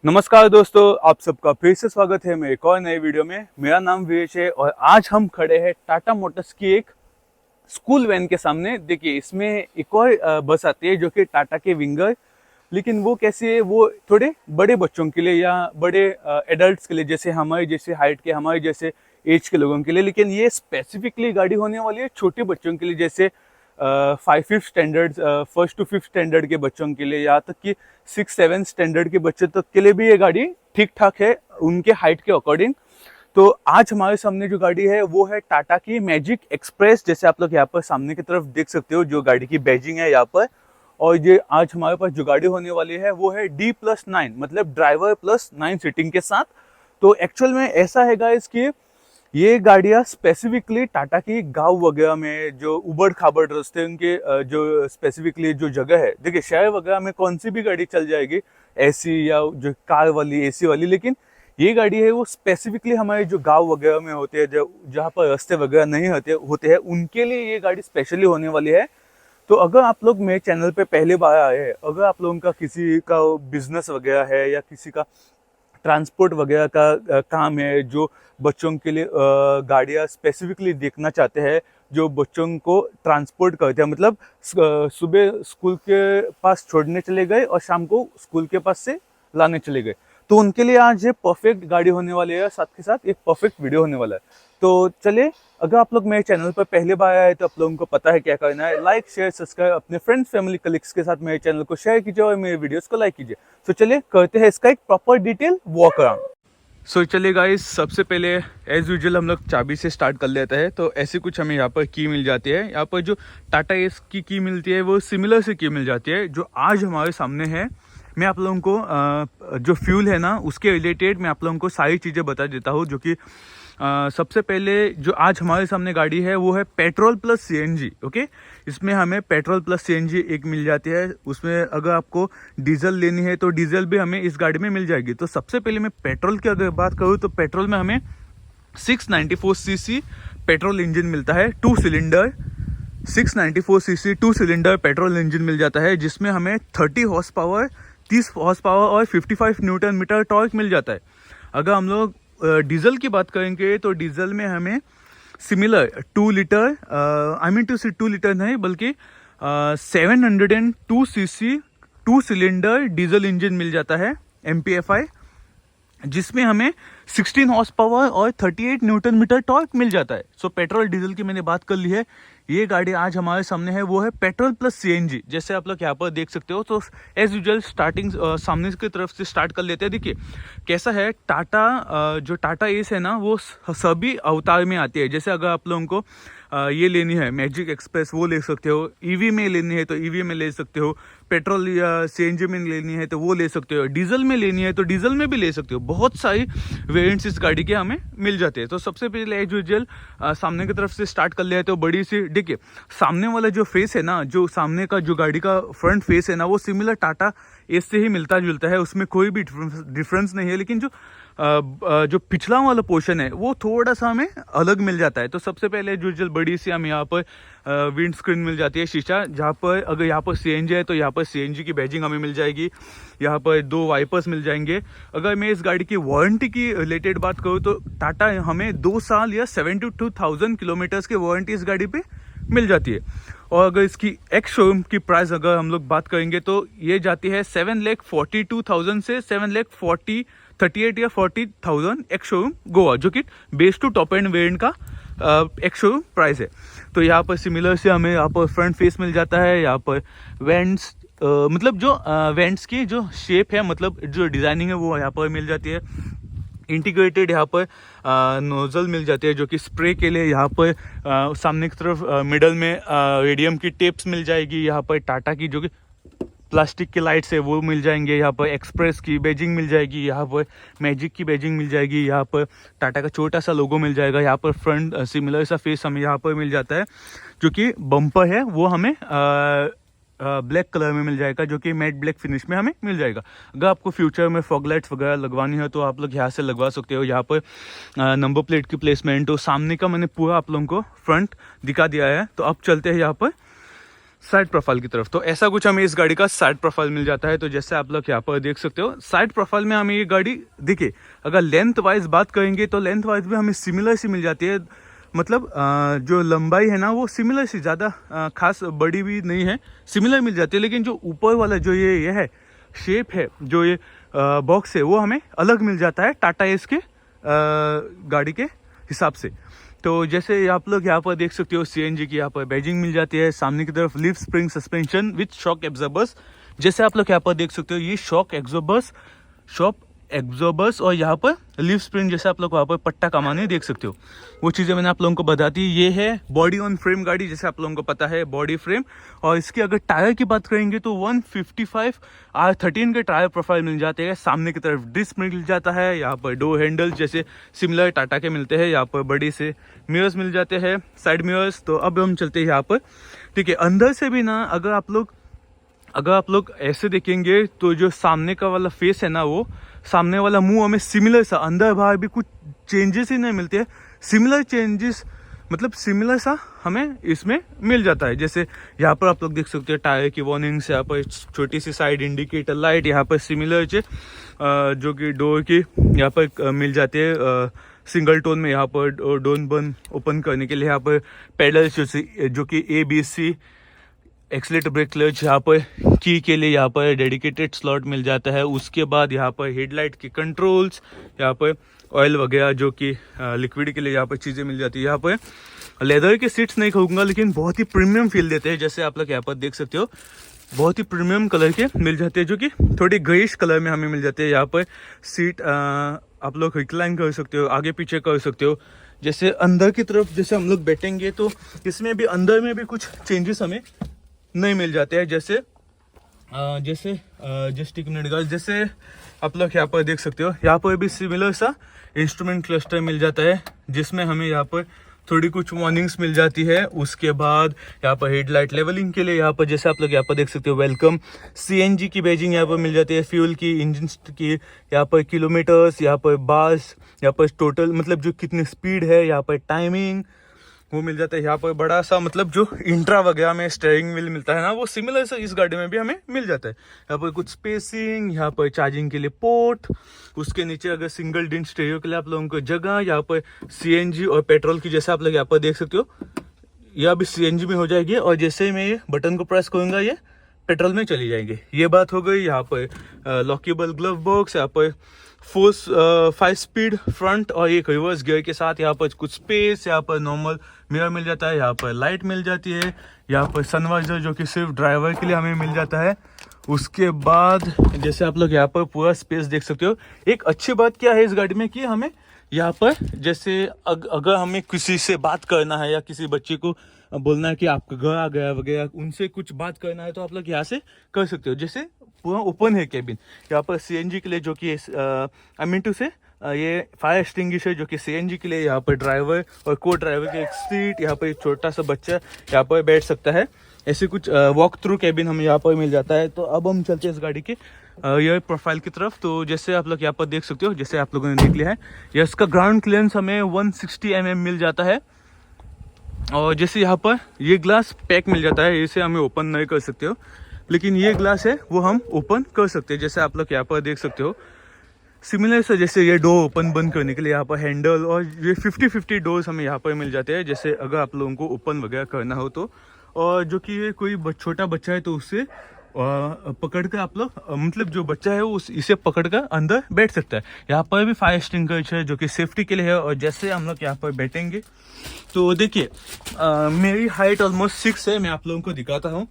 नमस्कार दोस्तों, आप सबका फिर से स्वागत है मेरे एक और नए वीडियो में। मेरा नाम वीरेश है और आज हम खड़े हैं टाटा मोटर्स की एक स्कूल वैन के सामने। देखिए, इसमें एक और बस आती है जो कि टाटा के विंगर, लेकिन वो कैसी है, वो थोड़े बड़े बच्चों के लिए या बड़े एडल्ट्स के लिए, जैसे हमारे जैसे हाइट के, हमारे जैसे एज के लोगों के लिए। लेकिन ये स्पेसिफिकली गाड़ी होने वाली है छोटे बच्चों के लिए, जैसे 5th standard, 1st to 5th standard के बच्चों के लिए, यहाँ तक कि 6th-7th स्टैंडर्ड के बच्चे तक के लिए भी ये गाड़ी ठीक ठाक है उनके हाइट के अकॉर्डिंग। तो आज हमारे सामने जो गाड़ी है वो है टाटा की मैजिक एक्सप्रेस, जैसे आप लोग यहाँ पर सामने की तरफ देख सकते हो, जो गाड़ी की बैजिंग है यहाँ पर। और ये आज हमारे पास जो गाड़ी होने वाली है वो है D+9, मतलब ड्राइवर प्लस 9 सीटिंग के साथ। तो एक्चुअल में ऐसा है गाइस कि ये गाड़ियाँ स्पेसिफिकली टाटा की गांव वगैरह में, जो उबड़ खाबड़ रास्ते उनके, जो स्पेसिफिकली जो जगह है, देखिए शहर वगैरह में कौन सी भी गाड़ी चल जाएगी, एसी या जो कार वाली, एसी वाली, लेकिन ये गाड़ी है वो स्पेसिफिकली हमारे जो गांव वगैरह में होते हैं, जो जहाँ पर रास्ते वगैरह नहीं होते हैं, उनके लिए ये गाड़ी स्पेशली होने वाली है। तो अगर आप लोग मेरे चैनल पे पहले बार आए हैं, अगर आप लोगों का किसी का बिजनेस वगैरह है या किसी का ट्रांसपोर्ट वगैरह का काम है, जो बच्चों के लिए गाड़ियाँ स्पेसिफिकली देखना चाहते हैं, जो बच्चों को ट्रांसपोर्ट करते हैं, मतलब सुबह स्कूल के पास छोड़ने चले गए और शाम को स्कूल के पास से लाने चले गए, तो उनके लिए आज ये परफेक्ट गाड़ी होने वाली है, साथ के साथ एक परफेक्ट वीडियो होने वाला है। तो चलिए, अगर आप लोग मेरे चैनल पर पहले बार आए तो आप लोगों को पता है क्या करना है। लाइक, शेयर, सब्सक्राइब, अपने फ्रेंड्स, फैमिली, कलीग्स के साथ मेरे चैनल को शेयर कीजिए और मेरे वीडियोस को लाइक कीजिए। तो चलिए करते हैं इसका एक प्रॉपर डिटेल वॉक अराउंड। सो चलिए गाइस, सबसे पहले एज यूजुअल हम लोग चाबी से स्टार्ट कर लेते हैं। तो ऐसे कुछ हमें यहाँ पर की मिल जाती है। यहाँ पर जो टाटा एस की मिलती है वो सिमिलर से की मिल जाती है, जो आज हमारे सामने है। मैं आप लोगों को जो फ्यूल है ना, उसके रिलेटेड मैं आप लोगों को सारी चीज़ें बता देता हूँ। जो कि सबसे पहले जो आज हमारे सामने गाड़ी है वो है पेट्रोल प्लस सीएनजी। ओके, इसमें हमें पेट्रोल प्लस सीएनजी एक मिल जाती है। उसमें अगर आपको डीजल लेनी है तो डीजल भी हमें इस गाड़ी में मिल जाएगी। तो सबसे पहले मैं पेट्रोल की अगर बात करूँ तो पेट्रोल में हमें 694 सीसी पेट्रोल इंजन मिलता है, 2 cylinder. 694 CC 2 cylinder petrol engine मिल जाता है, जिसमें हमें 30 हॉर्स पावर, 30 हॉर्स पावर और 55 न्यूटन मीटर टॉर्क मिल जाता है। अगर हम लोग डीजल की बात करेंगे तो डीजल में हमें सिमिलर 2 लीटर, 2 लीटर नहीं बल्कि 702 सीसी 2 सिलेंडर डीजल इंजन मिल जाता है, MPFI, जिसमें हमें 16 हॉर्स पावर और 38 न्यूटन मीटर टॉर्क मिल जाता है। सो पेट्रोल डीजल की मैंने बात कर ली है। ये गाड़ी आज हमारे सामने है वो है पेट्रोल प्लस सीएनजी, जैसे आप लोग यहाँ पर देख सकते हो। तो एज यूजुअल स्टार्टिंग सामने की तरफ से स्टार्ट कर लेते हैं। देखिए कैसा है, टाटा जो टाटा एस है ना, वो सभी अवतार में आती है। जैसे अगर आप लोगों को ये लेनी है मैजिक एक्सप्रेस, वो ले सकते हो। ईवी में लेनी है तो ईवी में ले सकते हो। पेट्रोल या सीएनजी में लेनी है तो वो ले सकते हो। डीजल में लेनी है तो डीजल में भी ले सकते हो। बहुत सारी वेरिएंट्स इस गाड़ी के हमें मिल जाते हैं। तो सबसे पहले एज यूजुअल सामने की तरफ से स्टार्ट कर लिया है। तो बड़ी सी, देखिए सामने वाला जो फेस है ना, जो सामने का जो गाड़ी का फ्रंट फेस है ना, वो सिमिलर टाटा एस से ही मिलता जुलता है, उसमें कोई भी डिफरेंस नहीं है। लेकिन जो पिछला वाला पोर्शन है वो थोड़ा सा हमें अलग मिल जाता है। तो सबसे पहले जो बड़ी सी हमें यहाँ पर विंड स्क्रीन मिल जाती है, शीशा, जहाँ पर अगर यहाँ पर सीएनजी है तो यहाँ पर सीएनजी की बैजिंग हमें मिल जाएगी। यहाँ पर 2 वाइपर्स मिल जाएंगे। अगर मैं इस गाड़ी की वारंटी की रिलेटेड बात करूँ तो टाटा हमें 2 साल या 72,000 किलोमीटर्स की वारंटी इस गाड़ी पे मिल जाती है। और अगर इसकी एक्स शोरूम की प्राइस अगर हम लोग बात करेंगे तो ये जाती है 7,42,000 से 7,38 या 40,000 एक्स शोरूम गोवा, जो कि base to top and variant का एक्स शोरूम प्राइस है। तो यहाँ पर सिमिलर से हमें यहाँ पर फ्रंट फेस मिल जाता है। यहाँ पर वेंट्स, मतलब जो वेंट्स की जो शेप है, मतलब जो डिज़ाइनिंग है वो यहाँ पर मिल जाती है। इंटीग्रेटेड यहाँ पर नोजल मिल जाती है, जो कि स्प्रे के लिए। यहाँ पर सामने की तरफ मिडल में रेडियम की टिप्स मिल जाएगी। यहाँ पर टाटा की जो कि प्लास्टिक के लाइट्स है वो मिल जाएंगे। यहाँ पर एक्सप्रेस की बैजिंग मिल जाएगी। यहाँ पर मैजिक की बैजिंग मिल जाएगी। यहाँ पर टाटा का छोटा सा लोगो मिल जाएगा। यहाँ पर फ्रंट सिमिलर सा फेस हमें यहाँ पर मिल जाता है। जो कि बम्पर है वो हमें ब्लैक कलर में मिल जाएगा, जो कि मैट ब्लैक फिनिश में हमें मिल जाएगा। अगर आपको फ्यूचर में फॉग लाइट्स वगैरह लगवानी है तो आप लोग यहाँ से लगवा सकते हो। यहाँ पर नंबर प्लेट की प्लेसमेंट, तो सामने का मैंने पूरा आप लोगों को फ्रंट दिखा दिया है। तो अब चलते हैं यहाँ पर साइड प्रोफाइल की तरफ। तो ऐसा कुछ हमें इस गाड़ी का साइड प्रोफाइल मिल जाता है। तो जैसे आप लोग यहाँ पर देख सकते हो, साइड प्रोफाइल में हमें ये गाड़ी देखिए, अगर लेंथ वाइज बात करेंगे तो लेंथ वाइज भी हमें सिमिलर सी मिल जाती है। मतलब जो लंबाई है ना वो सिमिलर सी, ज़्यादा खास बड़ी भी नहीं है, सिमिलर मिल जाती है। लेकिन जो ऊपर वाला जो ये है शेप है, जो ये बॉक्स है, वो हमें अलग मिल जाता है टाटा एस के गाड़ी के हिसाब से। तो जैसे आप लोग यहाँ पर देख सकते हो, सीएनजी की यहाँ पर बैजिंग मिल जाती है। सामने की तरफ leaf spring suspension with shock absorbers. जैसे आप लोग यहाँ पर देख सकते हो, ये शॉक एब्जॉर्बर्स और यहाँ पर लीफ स्प्रिंग, जैसे आप लोग वहाँ पर पट्टा कमाने देख सकते हो, वो चीज़ें मैंने आप लोगों को बता दी। ये है बॉडी ऑन फ्रेम गाड़ी, जैसे आप लोगों को पता है बॉडी फ्रेम। और इसकी अगर टायर की बात करेंगे तो 155 R13 के टायर प्रोफाइल मिल जाते हैं। सामने की तरफ डिस्क मिल जाता है, यहाँ पर दो हैंडल्स जैसे सिमिलर टाटा के मिलते हैं, यहाँ पर बड़ी से मिरर्स मिल जाते हैं, साइड मिरर्स। तो अब हम चलते हैं यहाँ पर, ठीक है। अंदर से भी ना अगर आप लोग ऐसे देखेंगे तो जो सामने का वाला फेस है ना, वो सामने वाला मुंह हमें सिमिलर सा, अंदर बाहर भी कुछ चेंजेस ही नहीं मिलते हैं, सिमिलर चेंजेस, मतलब सिमिलर सा हमें इसमें मिल जाता है। जैसे यहाँ पर आप लोग देख सकते हैं टायर की वार्निंग्स, यहाँ पर छोटी सी साइड इंडिकेटर लाइट, यहाँ पर सिमिलर जो कि डोर की यहाँ पर मिल जाती है सिंगल टोन में। यहाँ पर डोर बंद ओपन करने के लिए यहाँ पर पेडल्स जो कि ABC, एक्सीलेटर ब्रेक क्लच, यहाँ पर की के लिए यहाँ पर डेडिकेटेड स्लॉट मिल जाता है। उसके बाद यहाँ पर हेडलाइट के कंट्रोल्स, यहाँ पर ऑयल वगैरह जो कि लिक्विड के लिए यहाँ पर चीज़ें मिल जाती है। यहाँ पर लेदर के सीट्स नहीं कहूँगा, लेकिन बहुत ही प्रीमियम फील देते हैं। जैसे आप लोग यहाँ पर देख सकते हो, बहुत ही प्रीमियम कलर के मिल जाते हैं, जो कि थोड़ी ग्रेइश कलर में हमें मिल जाते हैं। यहाँ पर सीट आप लोग रिक्लाइन कर सकते हो, आगे पीछे कर सकते हो। जैसे अंदर की तरफ जैसे हम लोग बैठेंगे तो इसमें भी अंदर में भी कुछ चेंजेस हमें नहीं मिल जाते हैं। जैसे जस्ट एक मिनट गाइस, जैसे आप लोग यहाँ पर देख सकते हो, यहाँ पर भी सिमिलर सा इंस्ट्रूमेंट क्लस्टर मिल जाता है, जिसमें हमें यहाँ पर थोड़ी कुछ वार्निंग्स मिल जाती है। उसके बाद यहाँ पर हेडलाइट लेवलिंग के लिए यहाँ पर जैसे आप लोग यहाँ पर देख सकते हो, वेलकम सीएनजी की बैजिंग यहाँ पर मिल जाती है, फ्यूल की, इंजन की, यहाँ पर किलोमीटर्स, यहाँ पर बार्स, यहाँ पर टोटल मतलब जो कितनी स्पीड है, यहाँ पर टाइमिंग वो मिल जाता है। यहाँ पर बड़ा सा मतलब जो इंट्रा वगैरह में स्टीयरिंग व्हील मिलता है ना, वो सिमिलर सा इस गाड़ी में भी हमें मिल जाता है। यहाँ पर कुछ स्पेसिंग, यहाँ पर चार्जिंग के लिए पोर्ट, उसके नीचे अगर सिंगल डिन स्टीरियो के लिए आप लोगों को जगह, यहाँ पर सीएनजी और पेट्रोल की, जैसे आप लोग यहाँ पर देख सकते हो, यह भी सीएनजी में हो जाएगी। और जैसे मैं ये बटन को प्रेस करूँगा, ये पेट्रोल में चली जाएंगे। ये बात हो गई। यहाँ पर लॉकेबल ग्लव बॉक्स, यहाँ पर 5 स्पीड फ्रंट और एक रिवर्स गियर के साथ, यहाँ पर कुछ स्पेस, यहाँ पर नॉर्मल मिरर मिल जाता है, यहाँ पर लाइट मिल जाती है, यहाँ पर सनवाइजर जो कि सिर्फ ड्राइवर के लिए हमें मिल जाता है। उसके बाद जैसे आप लोग यहाँ पर पूरा स्पेस देख सकते हो। एक अच्छी बात क्या है इस गाड़ी में कि हमें यहाँ पर जैसे अगर हमें किसी से बात करना है या किसी बच्चे को बोलना है कि आपका घर आ गया वगैरह, उनसे कुछ बात करना है, तो आप लोग यहाँ से कर सकते हो। जैसे पूरा ओपन है केबिन, यहाँ पर सीएनजी के लिए जो कि ये फायर एक्सटिंग्विशर जो कि सीएनजी के लिए, यहाँ पर ड्राइवर और को ड्राइवर की एक सीट, यहाँ पर एक छोटा सा बच्चा यहाँ पर बैठ सकता है। ऐसे कुछ वॉक थ्रू केबिन हमें यहाँ पर मिल जाता है। तो अब हम चलते हैं इस गाड़ी के ये प्रोफाइल की तरफ। तो जैसे आप लोग यहाँ पर देख सकते हो, जैसे आप लोगों ने देख लिया है, ये इसका ग्राउंड क्लियरेंस हमें 160 mm मिल जाता है। और जैसे यहाँ पर ये ग्लास पैक मिल जाता है, इसे हमें ओपन नहीं कर सकते हो, लेकिन ये ग्लास है वो हम ओपन कर सकते हैं। जैसे आप लोग यहाँ पर देख सकते हो, सिमिलर से जैसे ये डोर ओपन बंद करने के लिए यहाँ पर हैंडल, और ये 50-50 डोर्स हमें यहाँ पर मिल जाते हैं, जैसे अगर आप लोगों को ओपन वगैरह करना हो तो। और जो कि ये कोई छोटा बच्चा है तो उससे पकड़ कर आप लोग मतलब जो बच्चा है वो इसे पकड़ कर अंदर बैठ सकता है। यहाँ पर भी फायर एक्सटिंग्विशर है जो कि सेफ्टी के लिए है। और जैसे हम लोग यहाँ पर बैठेंगे तो देखिए, मेरी हाइट ऑलमोस्ट 6 है, मैं आप लोगों को दिखाता हूँ।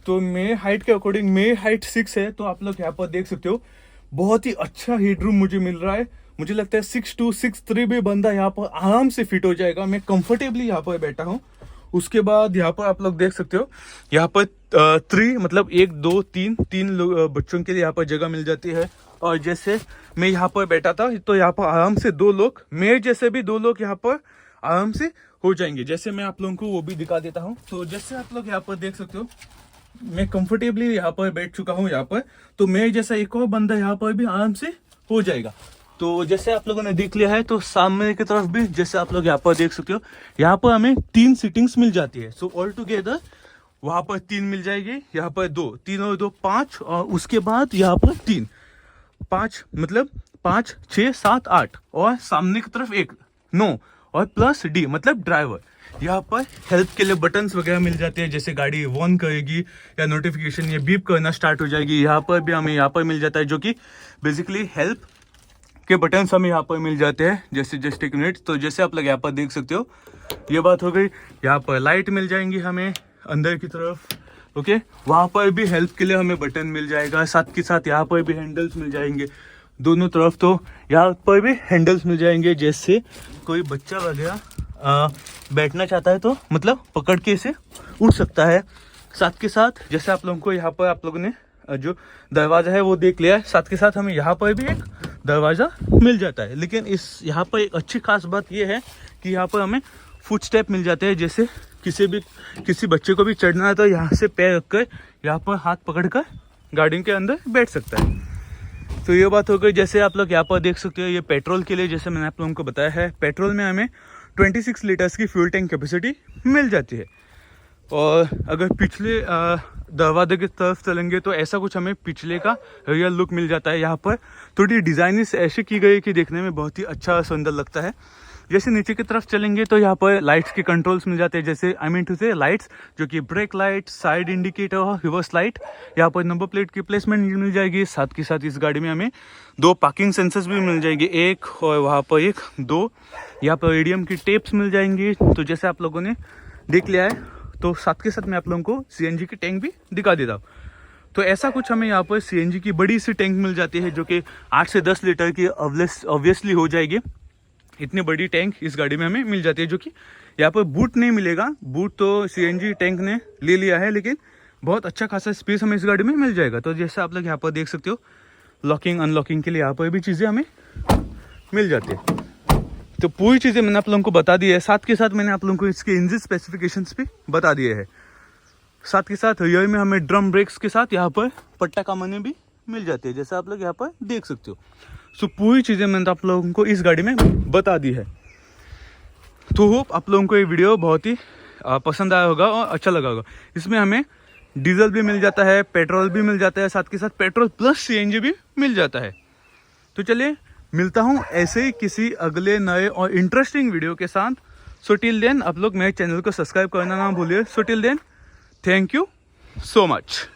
तो मेरे हाइट के अकॉर्डिंग मेरी हाइट 6 है, तो आप लोग यहाँ पर देख सकते हो बहुत ही अच्छा हेडरूम मुझे मिल रहा है। मुझे लगता है 6'2", 6'3" भी बंदा यहाँ पर आराम से फिट हो जाएगा। मैं कंफर्टेबली यहाँ पर बैठा हूँ। उसके बाद यहाँ पर आप लोग देख सकते हो, यहाँ पर 3 मतलब 1 2 3 बच्चों के लिए यहाँ पर जगह मिल जाती है। और जैसे मैं यहाँ पर बैठा था तो यहाँ पर आराम से 2 लोग, मेरे जैसे भी 2 लोग यहाँ पर आराम से हो जाएंगे। जैसे मैं आप लोगों को वो भी दिखा देता हूँ। तो जैसे आप लोग यहाँ पर देख सकते हो, मैं कंफर्टेबली यहाँ पर बैठ चुका हूँ यहाँ पर। तो मेरे जैसा एक और बंदा यहाँ पर भी आराम से हो जाएगा। तो जैसे आप लोगों ने देख लिया है, तो सामने की तरफ भी जैसे आप लोग यहाँ पर देख सकते हो, यहाँ पर हमें 3 सीटिंग्स मिल जाती है। सो ऑल टुगेदर वहाँ पर 3 मिल जाएगी, यहाँ पर 2, 3 और 2 5, और उसके बाद यहाँ पर 3, 5 मतलब 5 6 7 8, और सामने की तरफ 1 9, और प्लस डी मतलब ड्राइवर। यहाँ पर हेल्प के लिए बटन्स वगैरह मिल जाते हैं, जैसे गाड़ी वॉर्न करेगी या नोटिफिकेशन या बीप करना स्टार्ट हो जाएगी। यहाँ पर भी हमें यहाँ पर मिल जाता है, जो कि बेसिकली हेल्प के बटन्स हमें यहाँ पर मिल जाते हैं। जैसे जस्ट एक मिनट, तो जैसे आप लोग यहाँ पर देख सकते हो, ये बात हो गई। यहाँ पर लाइट मिल जाएंगी हमें अंदर की तरफ, ओके। वहाँ पर भी हेल्प के लिए हमें बटन मिल जाएगा, साथ के साथ यहाँ पर भी हैंडल्स मिल जाएंगे दोनों तरफ। तो यहाँ पर भी हैंडल्स मिल जाएंगे, जैसे कोई बच्चा वगैरह बैठना चाहता है तो मतलब पकड़ के इसे उठ सकता है। साथ के साथ जैसे आप लोगों को यहाँ पर आप लोगों ने जो दरवाज़ा है वो देख लिया है, साथ के साथ हमें यहाँ पर भी एक दरवाज़ा मिल जाता है। लेकिन इस यहाँ पर एक अच्छी खास बात ये है कि यहाँ पर हमें फुट स्टेप मिल जाते हैं, जैसे किसी बच्चे को भी चढ़ना है तो यहाँ से पैर रखकर यहाँ पर हाथ पकड़कर गाड़ी के अंदर बैठ सकता है। तो ये बात हो गई। जैसे आप लोग यहाँ पर देख सकते हो, ये पेट्रोल के लिए जैसे मैंने आप लोगों को बताया है, पेट्रोल में हमें 26 लीटर्स की फ्यूल टैंक कैपेसिटी मिल जाती है। और अगर पिछले दरवाजे की तरफ चलेंगे तो ऐसा कुछ हमें पिछले का रियल लुक मिल जाता है। यहाँ पर थोड़ी डिज़ाइन ऐसे की गई है कि देखने में बहुत ही अच्छा सुंदर लगता है। जैसे नीचे की तरफ चलेंगे तो यहाँ पर लाइट्स के कंट्रोल्स मिल जाते हैं, जैसे आई मीन टू से लाइट्स, जो कि ब्रेक लाइट, साइड इंडिकेटर और रिवर्स लाइट। यहाँ पर नंबर प्लेट की प्लेसमेंट मिल जाएगी। साथ के साथ इस गाड़ी में हमें 2 पार्किंग सेंसर्स भी मिल जाएंगे, 1 और वहाँ पर 1 2। यहाँ पर रेडियम की टेप्स मिल जाएंगी। तो जैसे आप लोगों ने देख लिया है, तो साथ के साथ मैं आप लोगों को CNG की टैंक भी दिखा देता हूँ। तो ऐसा कुछ हमें यहाँ पर CNG की बड़ी सी टैंक मिल जाती है, जो कि 8 से 10 लीटर की ऑब्वियसली हो जाएगी। इतनी बड़ी टैंक इस गाड़ी में हमें मिल जाती है, जो कि यहाँ पर बूट नहीं मिलेगा। बूट तो CNG टैंक ने ले लिया है, लेकिन बहुत अच्छा खासा स्पेस हमें इस गाड़ी में मिल जाएगा। तो जैसे आप लोग यहाँ पर देख सकते हो, लॉकिंग अनलॉकिंग के लिए यहाँ पर भी चीज़ें हमें मिल जाती है। तो पूरी चीज़ें मैंने आप लोगों को बता दी है। साथ के साथ मैंने आप लोगों को इसके इंजन स्पेसिफिकेशंस भी बता दिए हैं। साथ के साथ रियर में हमें ड्रम ब्रेक्स के साथ यहाँ पर पट्टा कमाने भी मिल जाती है, जैसे आप लोग यहाँ पर देख सकते हो। सो पूरी चीज़ें मैंने आप लोगों को इस गाड़ी में बता दी है। तो होप आप लोगों को ये वीडियो बहुत ही पसंद आया होगा और अच्छा लगा होगा। इसमें हमें डीजल भी मिल जाता है, पेट्रोल भी मिल जाता है, साथ के साथ पेट्रोल प्लस CNG भी मिल जाता है। तो चलिए मिलता हूँ ऐसे ही किसी अगले नए और इंटरेस्टिंग वीडियो के साथ। सो टिल देन आप लोग मेरे चैनल को सब्सक्राइब करना ना भूलिए। So till then thank you so much.